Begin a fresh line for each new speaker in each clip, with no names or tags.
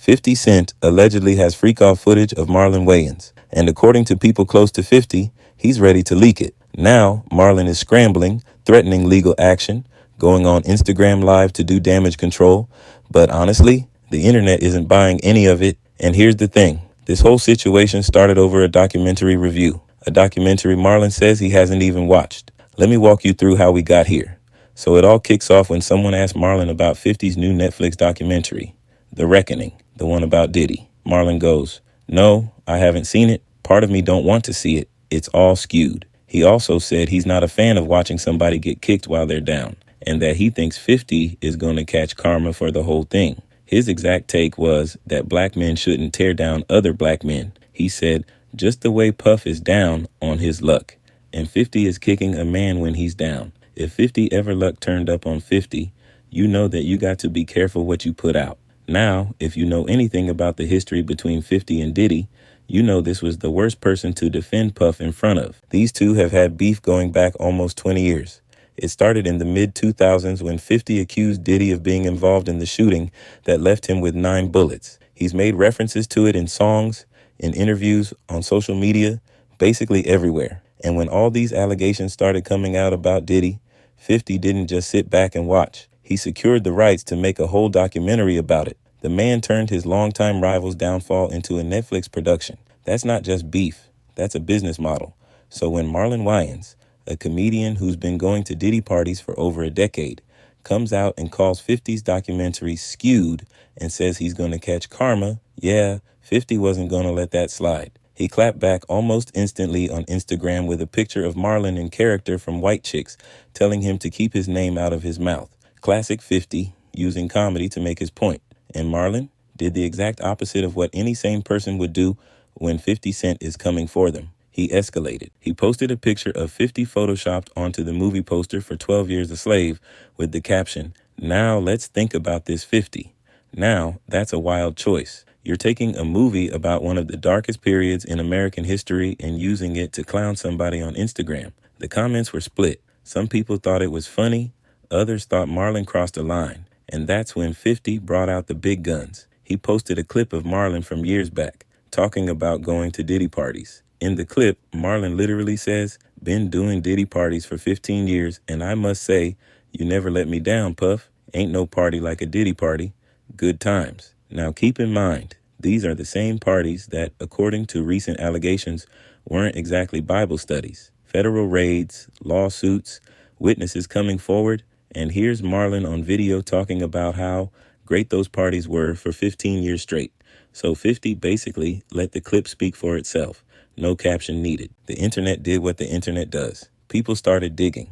50 Cent allegedly has freak-off footage of Marlon Wayans, and according to people close to 50, he's ready to leak it. Now, Marlon is scrambling, threatening legal action, going on Instagram Live to do damage control, but honestly, the internet isn't buying any of it, and here's the thing. This whole situation started over a documentary review, a documentary Marlon says he hasn't even watched. Let me walk you through how we got here. So it all kicks off when someone asked Marlon about 50's new Netflix documentary, The Reckoning, the one about Diddy. Marlon goes, "No, I haven't seen it. Part of me don't want to see it. It's all skewed." He also said he's not a fan of watching somebody get kicked while they're down, and that he thinks 50 is going to catch karma for the whole thing. His exact take was that black men shouldn't tear down other black men. He said, just the way Puff is down on his luck, and 50 is kicking a man when he's down. If 50 ever luck turned up on 50, you know that you got to be careful what you put out. Now, if you know anything about the history between 50 and Diddy, you know this was the worst person to defend Puff in front of. These two have had beef going back almost 20 years. It started in the mid-2000s when 50 accused Diddy of being involved in the shooting that left him with 9 bullets. He's made references to it in songs, in interviews, on social media, basically everywhere. And when all these allegations started coming out about Diddy, 50 didn't just sit back and watch. He secured the rights to make a whole documentary about it. The man turned his longtime rival's downfall into a Netflix production. That's not just beef. That's a business model. So when Marlon Wayans, a comedian who's been going to Diddy parties for over a decade, comes out and calls 50's documentary skewed and says he's going to catch karma, yeah, 50 wasn't going to let that slide. He clapped back almost instantly on Instagram with a picture of Marlon in character from White Chicks, telling him to keep his name out of his mouth. Classic 50, using comedy to make his point. And Marlon did the exact opposite of what any sane person would do when 50 Cent is coming for them. He escalated. He posted a picture of 50 photoshopped onto the movie poster for 12 Years a Slave with the caption, "Now let's think about this 50. Now, that's a wild choice. You're taking a movie about one of the darkest periods in American history and using it to clown somebody on Instagram." The comments were split. Some people thought it was funny. Others thought Marlon crossed a line. And that's when 50 brought out the big guns. He posted a clip of Marlon from years back, talking about going to Diddy parties. In the clip, Marlon literally says, "Been doing Diddy parties for 15 years, and I must say, you never let me down, Puff. Ain't no party like a Diddy party. Good times." Now keep in mind, these are the same parties that, according to recent allegations, weren't exactly Bible studies. Federal raids, lawsuits, witnesses coming forward, and here's Marlon on video talking about how great those parties were for 15 years straight. So 50 basically let the clip speak for itself. No caption needed. The internet did what the internet does. People started digging.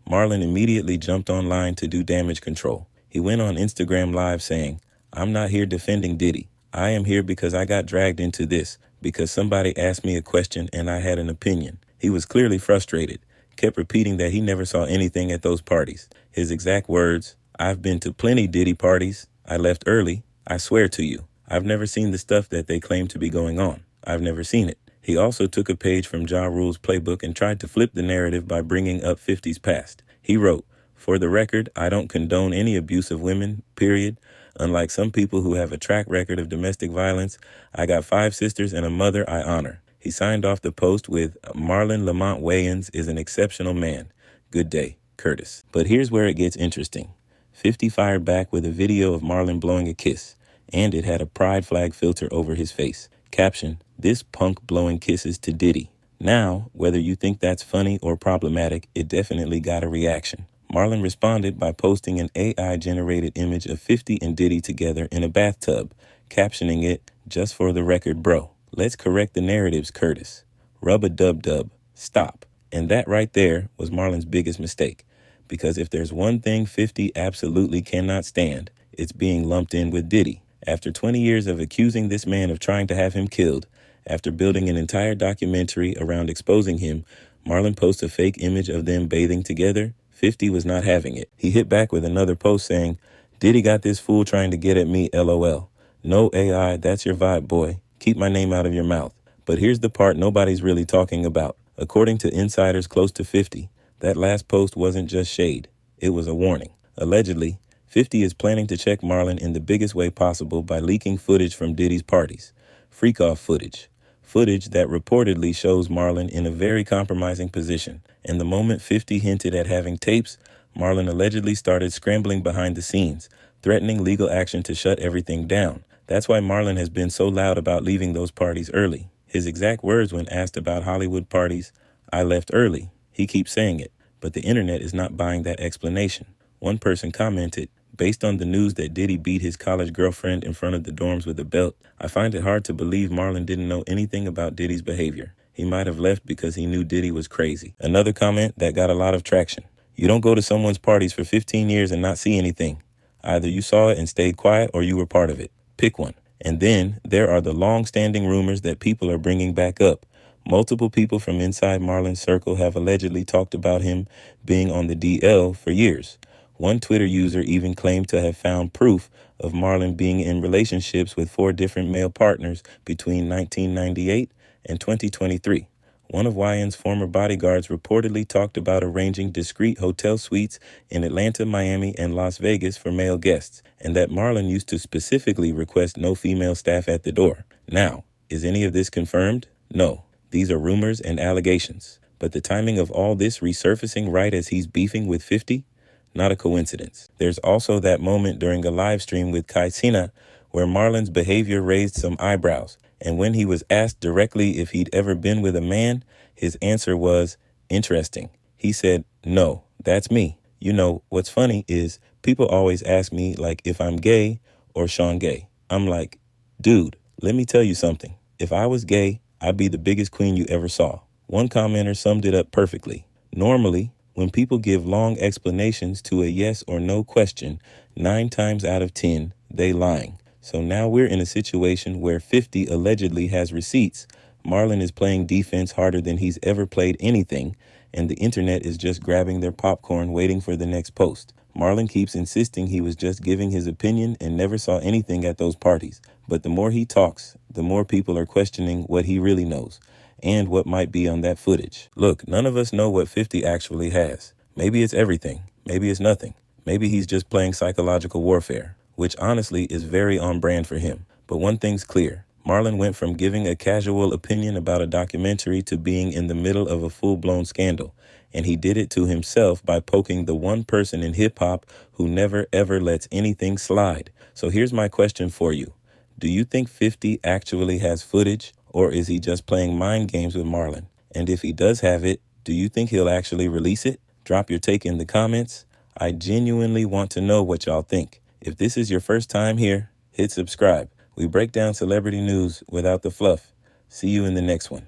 Marlon immediately jumped online to do damage control. He went on Instagram Live saying, "I'm not here defending Diddy. I am here because I got dragged into this, because somebody asked me a question and I had an opinion." He was clearly frustrated, kept repeating that he never saw anything at those parties. His exact words, "I've been to plenty Diddy parties. I left early. I swear to you. I've never seen the stuff that they claim to be going on. I've never seen it." He also took a page from Ja Rule's playbook and tried to flip the narrative by bringing up 50's past. He wrote, "For the record, I don't condone any abuse of women, period. Unlike some people who have a track record of domestic violence, I got 5 sisters and a mother I honor." He signed off the post with, "Marlon Lamont Wayans is an exceptional man. Good day, Curtis." But here's where it gets interesting. 50 fired back with a video of Marlon blowing a kiss, and it had a pride flag filter over his face. Caption, "This punk blowing kisses to Diddy." Now, whether you think that's funny or problematic, it definitely got a reaction. Marlon responded by posting an AI-generated image of 50 and Diddy together in a bathtub, captioning it, "Just for the record, bro. Let's correct the narratives, Curtis. Rub-a-dub-dub. Stop." And that right there was Marlon's biggest mistake. Because if there's one thing 50 absolutely cannot stand, it's being lumped in with Diddy. After 20 years of accusing this man of trying to have him killed, after building an entire documentary around exposing him, Marlon posts a fake image of them bathing together. 50 was not having it. He hit back with another post saying, "Diddy got this fool trying to get at me, LOL. No AI, that's your vibe, boy. Keep my name out of your mouth." But here's the part nobody's really talking about. According to insiders close to 50, that last post wasn't just shade. It was a warning. Allegedly, 50 is planning to check Marlon in the biggest way possible by leaking footage from Diddy's parties. Freak-off footage. Footage that reportedly shows Marlon in a very compromising position. And the moment 50 hinted at having tapes, Marlon allegedly started scrambling behind the scenes, threatening legal action to shut everything down. That's why Marlon has been so loud about leaving those parties early. His exact words when asked about Hollywood parties, "I left early." He keeps saying it, but the internet is not buying that explanation. One person commented, "Based on the news that Diddy beat his college girlfriend in front of the dorms with a belt, I find it hard to believe Marlon didn't know anything about Diddy's behavior. He might have left because he knew Diddy was crazy." Another comment that got a lot of traction. You don't go to someone's parties for 15 years and not see anything. Either you saw it and stayed quiet or you were part of it. Pick one. And then there are the long-standing rumors that people are bringing back up. Multiple people from inside Marlon's circle have allegedly talked about him being on the DL for years. One Twitter user even claimed to have found proof of Marlon being in relationships with 4 different male partners between 1998 and 2023. One of Wayans' former bodyguards reportedly talked about arranging discreet hotel suites in Atlanta, Miami, and Las Vegas for male guests, and that Marlon used to specifically request no female staff at the door. Now, is any of this confirmed? No. These are rumors and allegations. But the timing of all this resurfacing right as he's beefing with 50? Not a coincidence. There's also that moment during a live stream with Kaisina where Marlon's behavior raised some eyebrows. And when he was asked directly if he'd ever been with a man, his answer was, "Interesting." He said, "No, that's me." You know, what's funny is people always ask me like if I'm gay or Sean Gay. I'm like, dude, let me tell you something. If I was gay, I'd be the biggest queen you ever saw. One commenter summed it up perfectly. Normally, when people give long explanations to a yes or no question, 9 times out of 10, they lying. So now we're in a situation where 50 allegedly has receipts. Marlon is playing defense harder than he's ever played anything, and the internet is just grabbing their popcorn waiting for the next post. Marlon keeps insisting he was just giving his opinion and never saw anything at those parties. But the more he talks, the more people are questioning what he really knows and what might be on that footage. Look, none of us know what 50 actually has. Maybe it's everything. Maybe it's nothing. Maybe he's just playing psychological warfare, which honestly is very on brand for him. But one thing's clear. Marlon went from giving a casual opinion about a documentary to being in the middle of a full-blown scandal. And he did it to himself by poking the one person in hip-hop who never ever lets anything slide. So here's my question for you. Do you think 50 actually has footage, or is he just playing mind games with Marlon? And if he does have it, do you think he'll actually release it? Drop your take in the comments. I genuinely want to know what y'all think. If this is your first time here, hit subscribe. We break down celebrity news without the fluff. See you in the next one.